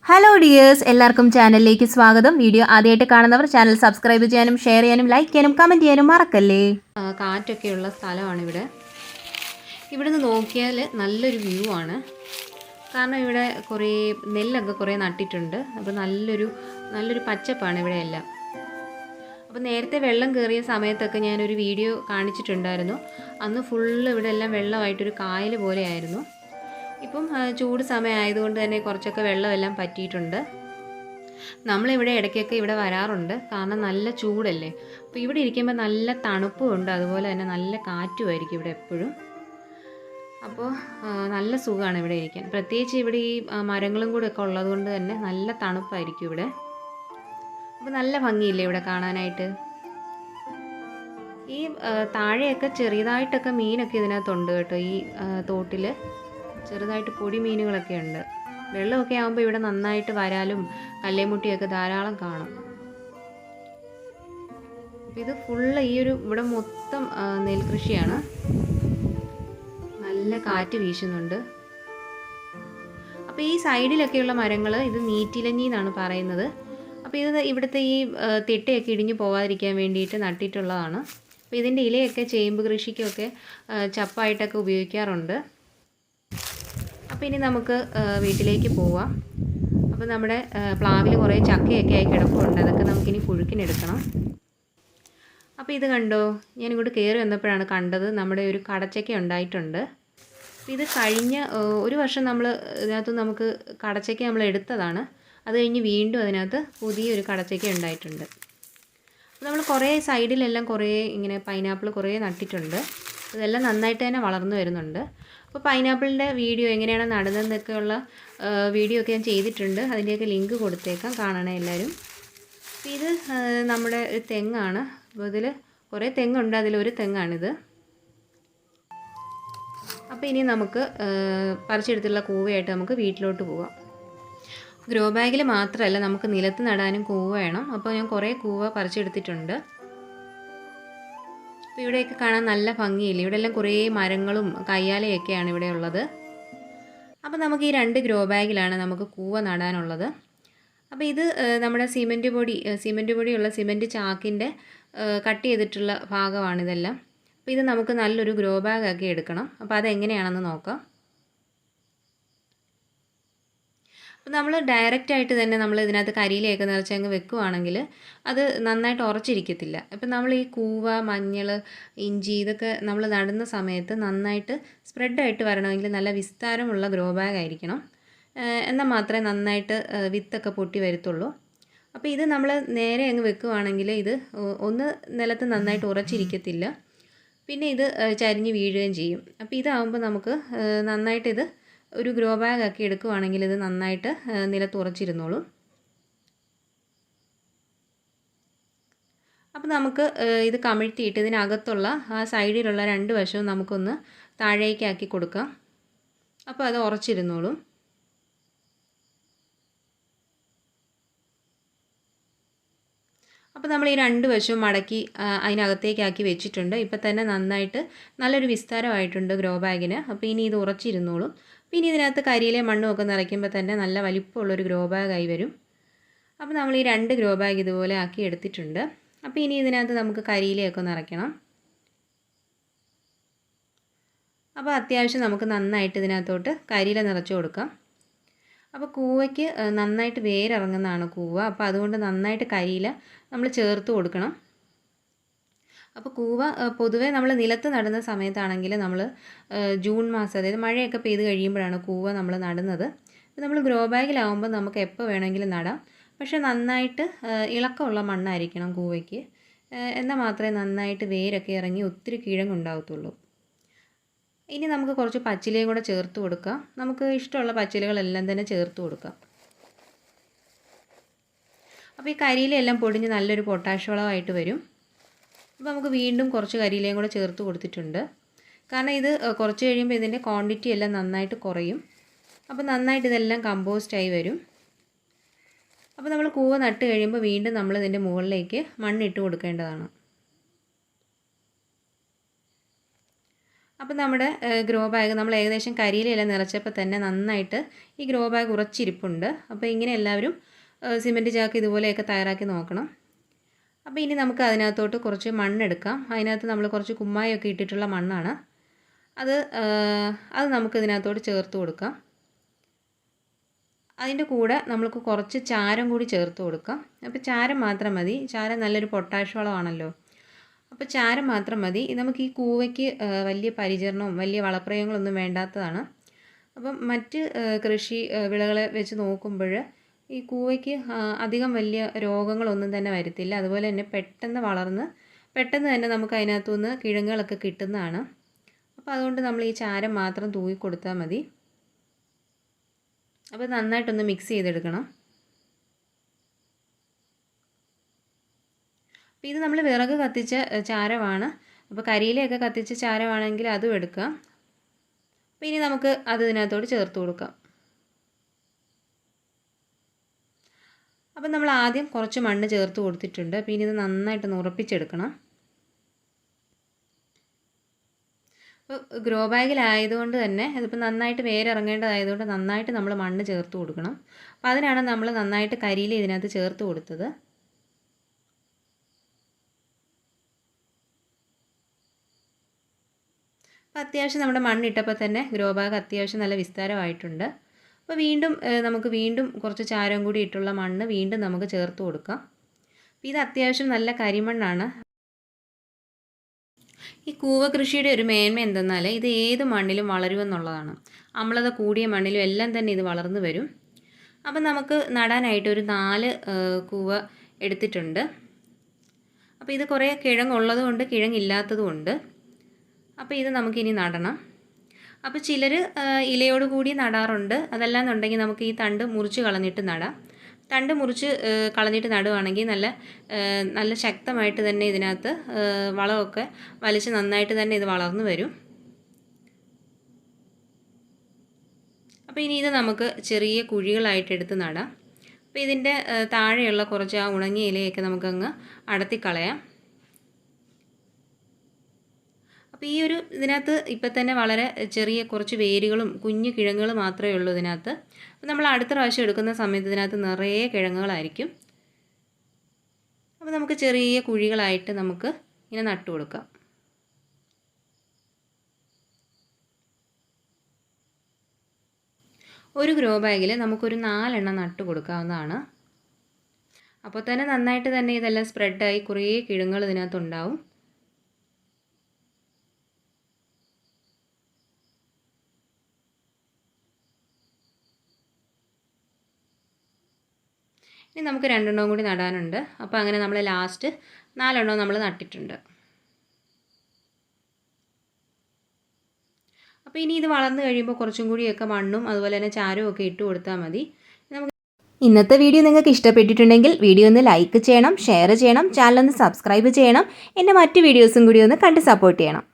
Hello dears, എല്ലാവർക്കും ചാനലിലേക്ക് സ്വാഗതം. വീഡിയോ ആദ്യമായിട്ട് കാണുന്നവർ ചാനൽ സബ്സ്ക്രൈബ് ചെയ്യാനും ഷെയർ ചെയ്യാനും ലൈക്ക് ചെയ്യാനും കമൻറ്റ് ചെയ്യാനും മറക്കല്ലേ. കാറ്റൊക്കെയുള്ള സ്ഥലമാണ് ഇവിടെ. ഇവിടുന്ന് നോക്കിയാൽ നല്ലൊരു വ്യൂ ആണ്. കാരണം ഇവിടെ കുറേ നെല്ലൊക്കെ കുറേ നട്ടിട്ടുണ്ട്. അപ്പോൾ നല്ലൊരു പച്ചപ്പാണ് ഇവിടെയെല്ലാം. അപ്പോൾ നേരത്തെ വെള്ളം കയറിയ സമയത്തൊക്കെ ഞാനൊരു വീഡിയോ കാണിച്ചിട്ടുണ്ടായിരുന്നു. അന്ന് ഫുള്ള് ഇവിടെ എല്ലാം വെള്ളമായിട്ടൊരു കായൽ പോലെയായിരുന്നു. ഇപ്പം ചൂട് സമയമായതുകൊണ്ട് തന്നെ കുറച്ചൊക്കെ വെള്ളമെല്ലാം പറ്റിയിട്ടുണ്ട്. നമ്മളിവിടെ ഇടയ്ക്കൊക്കെ ഇവിടെ വരാറുണ്ട്, കാരണം നല്ല ചൂടല്ലേ. അപ്പോൾ ഇവിടെ ഇരിക്കുമ്പോൾ നല്ല തണുപ്പുമുണ്ട്, അതുപോലെ തന്നെ നല്ല കാറ്റുമായിരിക്കും ഇവിടെ എപ്പോഴും. അപ്പോൾ നല്ല സുഖമാണ് ഇവിടെ ഇരിക്കാൻ. പ്രത്യേകിച്ച് ഇവിടെ ഈ മരങ്ങളും കൂടെ ഒക്കെ ഉള്ളതുകൊണ്ട് തന്നെ നല്ല തണുപ്പായിരിക്കും ഇവിടെ. അപ്പോൾ നല്ല ഭംഗിയില്ലേ ഇവിടെ കാണാനായിട്ട്. ഈ താഴെയൊക്കെ ചെറിയതായിട്ടൊക്കെ മീനൊക്കെ ഇതിനകത്തുണ്ട് കേട്ടോ. ഈ തോട്ടിൽ ചെറുതായിട്ട് പൊടി മീനുകളൊക്കെ ഉണ്ട്. വെള്ളമൊക്കെ ആകുമ്പോൾ ഇവിടെ നന്നായിട്ട് വരാലും കല്ലേമുട്ടിയൊക്കെ ധാരാളം കാണും. ഇത് ഫുള്ള് ഇവിടെ മൊത്തം നെൽകൃഷിയാണ്. നല്ല കാറ്റ് വീശുന്നുണ്ട്. അപ്പോൾ ഈ സൈഡിലൊക്കെയുള്ള മരങ്ങൾ ഇത് നീറ്റിലഞ്ഞി എന്നാണ് പറയുന്നത്. അപ്പോൾ ഇത് ഇവിടുത്തെ ഈ തിട്ടയൊക്കെ ഇടിഞ്ഞു പോകാതിരിക്കാൻ വേണ്ടിയിട്ട് നട്ടിട്ടുള്ളതാണ്. അപ്പോൾ ഇതിൻ്റെ ഇലയൊക്കെ ചേമ്പ് കൃഷിക്കൊക്കെ ചപ്പായിട്ടൊക്കെ ഉപയോഗിക്കാറുണ്ട്. അപ്പോൾ ഇനി നമുക്ക് വീട്ടിലേക്ക് പോവാം. അപ്പോൾ നമ്മുടെ പ്ലാവിൽ കുറേ ചക്കയൊക്കെ ആയി കിടപ്പുണ്ട്. അതൊക്കെ നമുക്കിനി പുഴുക്കിനെടുക്കണം. അപ്പോൾ ഇത് കണ്ടോ, ഞാൻ ഇങ്ങോട്ട് കയറി വന്നപ്പോഴാണ് കണ്ടത് നമ്മുടെ ഒരു കടച്ചക്ക ഉണ്ടായിട്ടുണ്ട്. ഇത് കഴിഞ്ഞ ഒരു വർഷം ഇതിനകത്ത് നമുക്ക് കടച്ചക്ക നമ്മൾ എടുത്തതാണ്. അത് കഴിഞ്ഞ് വീണ്ടും അതിനകത്ത് പുതിയൊരു കടച്ചക്ക ഉണ്ടായിട്ടുണ്ട്. അപ്പോൾ നമ്മൾ കുറേ സൈഡിലെല്ലാം കുറേ ഇങ്ങനെ പൈനാപ്പിൾ കുറേ നട്ടിട്ടുണ്ട്. ഇതെല്ലാം നന്നായിട്ട് തന്നെ വളർന്നു വരുന്നുണ്ട്. അപ്പോൾ പൈനാപ്പിളിൻ്റെ വീഡിയോ എങ്ങനെയാണ് നടുന്നതെന്നൊക്കെയുള്ള വീഡിയോ ഒക്കെ ഞാൻ ചെയ്തിട്ടുണ്ട്. അതിൻ്റെയൊക്കെ ലിങ്ക് കൊടുത്തേക്കാം, കാണണേ എല്ലാവരും. അപ്പോൾ ഇത് നമ്മുടെ ഒരു തെങ്ങാണ്. അപ്പോൾ ഇതിൽ കുറേ തെങ്ങുണ്ട്, അതിലൊരു തെങ്ങാണിത്. അപ്പോൾ ഇനി നമുക്ക് പറിച്ചെടുത്തുള്ള കൂവയായിട്ട് നമുക്ക് വീട്ടിലോട്ട് പോകാം. ഗ്രോ ബാഗിൽ മാത്രമല്ല, നമുക്ക് നിലത്ത് നടാനും കൂവ വേണം. അപ്പോൾ ഞാൻ കുറേ കൂവ പറിച്ചെടുത്തിട്ടുണ്ട്. അപ്പോൾ ഇവിടെയൊക്കെ കാണാൻ നല്ല ഭംഗിയില്ല. ഇവിടെയെല്ലാം കുറേ മരങ്ങളും കയ്യാലയൊക്കെയാണ് ഇവിടെ ഉള്ളത്. അപ്പോൾ നമുക്ക് ഈ 2 ഗ്രോ ബാഗിലാണ് നമുക്ക് കൂവ നടാനുള്ളത്. അപ്പോൾ ഇത് നമ്മുടെ സിമൻറ്റ് പൊടിയുള്ള സിമൻറ്റ് ചാക്കിൻ്റെ കട്ട് ചെയ്തിട്ടുള്ള ഭാഗമാണിതെല്ലാം. അപ്പോൾ ഇത് നമുക്ക് നല്ലൊരു ഗ്രോ ബാഗാക്കി എടുക്കണം. അപ്പോൾ അതെങ്ങനെയാണെന്ന് നോക്കാം. അപ്പോൾ നമ്മൾ ഡയറക്റ്റായിട്ട് തന്നെ നമ്മൾ ഇതിനകത്ത് കരിയിലയൊക്കെ നിറച്ചങ്ങ് വെക്കുകയാണെങ്കിൽ അത് നന്നായിട്ട് ഉറച്ചിരിക്കത്തില്ല. അപ്പോൾ നമ്മൾ ഈ കൂവ, മഞ്ഞൾ, ഇഞ്ചി ഇതൊക്കെ നമ്മൾ നടുന്ന സമയത്ത് നന്നായിട്ട് സ്പ്രെഡായിട്ട് വരണമെങ്കിൽ നല്ല വിസ്താരമുള്ള ഗ്രോ ബാഗ് ആയിരിക്കണം. എന്നാൽ മാത്രമേ നന്നായിട്ട് വിത്തൊക്കെ പൊട്ടി വരത്തുള്ളൂ. അപ്പോൾ ഇത് നമ്മൾ നേരെ അങ്ങ് വെക്കുകയാണെങ്കിൽ ഇത് ഒന്ന് നിലത്ത് നന്നായിട്ട് ഉറച്ചിരിക്കത്തില്ല, പിന്നെ ഇത് ചരിഞ്ഞ് വീഴുകയും ചെയ്യും. അപ്പോൾ ഇതാകുമ്പോൾ നമുക്ക് നന്നായിട്ട് ഇത് ഒരു ഗ്രോ ബാഗ് ആക്കി എടുക്കുകയാണെങ്കിൽ ഇത് നന്നായിട്ട് നിലത്ത് ഉറച്ചിരുന്നോളും. അപ്പോൾ നമുക്ക് ഇത് കമിഴ്ത്തിയിട്ട് ഇതിനകത്തുള്ള ആ സൈഡിലുള്ള 2 വശവും നമുക്കൊന്ന് താഴേക്കാക്കി കൊടുക്കാം. അപ്പോൾ അത് ഉറച്ചിരുന്നോളും. അപ്പോൾ നമ്മൾ ഈ 2 വശവും മടക്കി അതിനകത്തേക്കാക്കി വെച്ചിട്ടുണ്ട്. ഇപ്പം തന്നെ നന്നായിട്ട് നല്ലൊരു വിസ്താരമായിട്ടുണ്ട് ഗ്രോ ബാഗിന്. അപ്പോൾ ഇനി ഇത് ഉറച്ചിരുന്നോളും. പിന്നെ ഇതിനകത്ത് കരിയിലെ മണ്ണും ഒക്കെ നിറയ്ക്കുമ്പോൾ തന്നെ നല്ല വലിപ്പമുള്ളൊരു ഗ്രോ ബാഗായി വരും. അപ്പോൾ നമ്മൾ ഈ 2 ഗ്രോ ബാഗ് ഇതുപോലെ ആക്കി എടുത്തിട്ടുണ്ട്. അപ്പോൾ ഇനി ഇതിനകത്ത് നമുക്ക് കരിയിലയൊക്കെ നിറയ്ക്കണം. അപ്പോൾ അത്യാവശ്യം നമുക്ക് നന്നായിട്ട് ഇതിനകത്തോട്ട് കരിയില നിറച്ച് കൊടുക്കാം. അപ്പോൾ കൂവയ്ക്ക് നന്നായിട്ട് വേരിറങ്ങുന്നതാണ് കൂവ. അപ്പോൾ അതുകൊണ്ട് നന്നായിട്ട് കരിയില നമ്മൾ ചേർത്ത് കൊടുക്കണം. അപ്പോൾ കൂവ പൊതുവേ നമ്മൾ നിലത്ത് നടുന്ന സമയത്താണെങ്കിൽ നമ്മൾ ജൂൺ മാസം, അതായത് മഴയൊക്കെ പെയ്ത് കഴിയുമ്പോഴാണ് കൂവ നമ്മൾ നടുന്നത്. നമ്മൾ ഗ്രോ ബാഗിലാവുമ്പോൾ നമുക്ക് എപ്പോൾ വേണമെങ്കിലും നടാം. പക്ഷേ നന്നായിട്ട് ഇളക്കമുള്ള മണ്ണായിരിക്കണം കൂവയ്ക്ക്. എന്നാൽ മാത്രമേ നന്നായിട്ട് വേരൊക്കെ ഇറങ്ങി ഒത്തിരി കിഴങ്ങുണ്ടാകത്തുള്ളൂ. ഇനി നമുക്ക് കുറച്ച് പച്ചിലയും കൂടെ ചേർത്ത് കൊടുക്കാം. നമുക്ക് ഇഷ്ടമുള്ള പച്ചിലകളെല്ലാം തന്നെ ചേർത്ത് കൊടുക്കാം. അപ്പോൾ ഈ കരിയിലെല്ലാം പൊടിഞ്ഞ് നല്ലൊരു പൊട്ടാഷ് വളമായിട്ട് വരും. അപ്പോൾ നമുക്ക് വീണ്ടും കുറച്ച് കരിയിലയും കൂടെ ചേർത്ത് കൊടുത്തിട്ടുണ്ട്. കാരണം ഇത് കുറച്ച് കഴിയുമ്പോൾ ഇതിൻ്റെ ക്വാണ്ടിറ്റി എല്ലാം നന്നായിട്ട് കുറയും. അപ്പോൾ നന്നായിട്ട് ഇതെല്ലാം കമ്പോസ്റ്റായി വരും. അപ്പോൾ നമ്മൾ കൂവ നട്ട് കഴിയുമ്പോൾ വീണ്ടും നമ്മൾ ഇതിൻ്റെ മുകളിലേക്ക് മണ്ണിട്ട് കൊടുക്കേണ്ടതാണ്. അപ്പോൾ നമ്മുടെ ഗ്രോ ബാഗ് നമ്മൾ ഏകദേശം കരിയിലെല്ലാം നിറച്ചപ്പോൾ തന്നെ നന്നായിട്ട് ഈ ഗ്രോ ബാഗ് ഉറച്ചിരിപ്പുണ്ട്. അപ്പോൾ ഇങ്ങനെ എല്ലാവരും സിമൻറ്റ് ചാക്ക് ഇതുപോലെയൊക്കെ തയ്യാറാക്കി നോക്കണം. അപ്പോൾ ഇനി നമുക്ക് അതിനകത്തോട്ട് കുറച്ച് മണ്ണെടുക്കാം. അതിനകത്ത് നമ്മൾ കുറച്ച് കുമ്മായൊക്കെ ഇട്ടിട്ടുള്ള മണ്ണാണ്. അത് നമുക്ക് ഇതിനകത്തോട്ട് ചേർത്ത് കൊടുക്കാം. അതിൻ്റെ കൂടെ നമുക്ക് കുറച്ച് ചാരം കൂടി ചേർത്ത് കൊടുക്കാം. അപ്പോൾ ചാരം മാത്രം മതി. ചാരം നല്ലൊരു പൊട്ടാഷ് വളമാണല്ലോ. അപ്പോൾ ചാരം മാത്രം മതി. നമുക്ക് ഈ കൂവയ്ക്ക് വലിയ പരിചരണവും വലിയ വളപ്രയോഗങ്ങളൊന്നും വേണ്ടാത്തതാണ്. അപ്പം മറ്റ് കൃഷി വിളകളെ വെച്ച് നോക്കുമ്പോൾ ഈ കൂവയ്ക്ക് അധികം വലിയ രോഗങ്ങളൊന്നും തന്നെ വരത്തില്ല. അതുപോലെ തന്നെ പെട്ടെന്ന് വളർന്ന് പെട്ടെന്ന് തന്നെ നമുക്ക് അതിനകത്തുനിന്ന് കിഴങ്ങുകളൊക്കെ കിട്ടുന്നതാണ്. അപ്പോൾ അതുകൊണ്ട് നമ്മൾ ഈ ചാരം മാത്രം തൂവി കൊടുത്താൽ മതി. അപ്പോൾ നന്നായിട്ടൊന്ന് മിക്സ് ചെയ്തെടുക്കണം. അപ്പോൾ ഇത് നമ്മൾ വിറക് കത്തിച്ച ചാരമാണ്. അപ്പോൾ കരിയിലയൊക്കെ കത്തിച്ച ചാരമാണെങ്കിൽ അതും എടുക്കാം. അപ്പോൾ ഇനി നമുക്ക് അത് ഇതിനകത്തോട് ചേർത്ത് കൊടുക്കാം. അപ്പം നമ്മൾ ആദ്യം കുറച്ച് മണ്ണ് ചേർത്ത് കൊടുത്തിട്ടുണ്ട്. അപ്പോൾ ഇനി ഇത് നന്നായിട്ടൊന്ന് ഉറപ്പിച്ചെടുക്കണം. അപ്പോൾ ഗ്രോ ബാഗിലായതുകൊണ്ട് തന്നെ ഇതിപ്പോൾ നന്നായിട്ട് വേരിറങ്ങേണ്ടതായതുകൊണ്ട് നന്നായിട്ട് നമ്മൾ മണ്ണ് ചേർത്ത് കൊടുക്കണം. അപ്പോൾ അതിനാണ് നമ്മൾ നന്നായിട്ട് കരിയില ഇതിനകത്ത് ചേർത്ത് കൊടുത്തത്. അപ്പോൾ അത്യാവശ്യം നമ്മുടെ മണ്ണിട്ടപ്പോൾ തന്നെ ഗ്രോ ബാഗ് അത്യാവശ്യം നല്ല വിസ്താരമായിട്ടുണ്ട്. അപ്പോൾ നമുക്ക് വീണ്ടും കുറച്ച് ചാരം കൂടി ഇട്ടുള്ള മണ്ണ് വീണ്ടും നമുക്ക് ചേർത്ത് കൊടുക്കാം. അപ്പോൾ ഇത് അത്യാവശ്യം നല്ല കരിമണ്ണാണ്. ഈ കൂവ കൃഷിയുടെ ഒരു മേന്മ എന്തെന്നാൽ ഇത് ഏത് മണ്ണിലും വളരുമെന്നുള്ളതാണ്. അമ്ലത കൂടിയ മണ്ണിലും എല്ലാം തന്നെ ഇത് വളർന്നു വരും. അപ്പം നമുക്ക് നടാനായിട്ട് ഒരു 4 കൂവ എടുത്തിട്ടുണ്ട്. അപ്പോൾ ഇത് കുറേ കിഴങ്ങുള്ളതുകൊണ്ട് കിഴങ്ങില്ലാത്തതുമുണ്ട്. അപ്പോൾ ഇത് നമുക്കിനി നടണം. അപ്പോൾ ചിലർ ഇലയോട് കൂടി നടാറുണ്ട്. അതല്ലാന്നുണ്ടെങ്കിൽ നമുക്ക് ഈ തണ്ട് മുറിച്ച് കളഞ്ഞിട്ട് നടാം. തണ്ട് മുറിച്ച് കളഞ്ഞിട്ട് നടുവാണെങ്കിൽ നല്ല ശക്തമായിട്ട് തന്നെ ഇതിനകത്ത് വളമൊക്കെ വലിച്ച് നന്നായിട്ട് തന്നെ ഇത് വളർന്നു വരും. അപ്പോൾ ഇനി ഇത് നമുക്ക് ചെറിയ കുഴികളായിട്ട് എടുത്ത് നടാം. അപ്പോൾ ഇതിൻ്റെ താഴെയുള്ള കുറച്ച് ആ ഉണങ്ങിയ ഇലയൊക്കെ നമുക്കങ്ങ് അടത്തിക്കളയാം. അപ്പോൾ ഈ ഇതിനകത്ത് ഇപ്പം തന്നെ വളരെ ചെറിയ കുറച്ച് വേരുകളും കുഞ്ഞു കിഴങ്ങുകൾ മാത്രമേ ഉള്ളൂ ഇതിനകത്ത്. അപ്പോൾ നമ്മൾ അടുത്ത പ്രാവശ്യം എടുക്കുന്ന സമയത്ത് ഇതിനകത്ത് നിറയെ കിഴങ്ങുകളായിരിക്കും. അപ്പോൾ നമുക്ക് ചെറിയ കുഴികളായിട്ട് നമുക്ക് ഇങ്ങനെ നട്ടു കൊടുക്കാം. ഒരു ഗ്രോ ബാഗിൽ നമുക്കൊരു 4 എണ്ണം നട്ടു കൊടുക്കാവുന്നതാണ്. അപ്പോൾ തന്നെ നന്നായിട്ട് തന്നെ ഇതെല്ലാം സ്പ്രെഡായി കുറേ കിഴങ്ങുകൾ ഇതിനകത്തുണ്ടാവും. ഇനി നമുക്ക് 2 എണ്ണവും കൂടി നടാനുണ്ട്. അപ്പോൾ അങ്ങനെ നമ്മൾ ലാസ്റ്റ് 4 എണ്ണവും നമ്മൾ നട്ടിട്ടുണ്ട്. അപ്പോൾ ഇനി ഇത് വളർന്നു കഴിയുമ്പോൾ കുറച്ചും കൂടിയൊക്കെ മണ്ണും അതുപോലെ തന്നെ ചാരവും ഒക്കെ ഇട്ട് കൊടുത്താൽ മതി. ഇന്നത്തെ വീഡിയോ നിങ്ങൾക്ക് ഇഷ്ടപ്പെട്ടിട്ടുണ്ടെങ്കിൽ വീഡിയോ ഒന്ന് ലൈക്ക് ചെയ്യണം, ഷെയർ ചെയ്യണം, ചാനൽ ഒന്ന് സബ്സ്ക്രൈബ് ചെയ്യണം. എൻ്റെ മറ്റ് വീഡിയോസും കൂടി ഒന്ന് കണ്ട് സപ്പോർട്ട് ചെയ്യണം.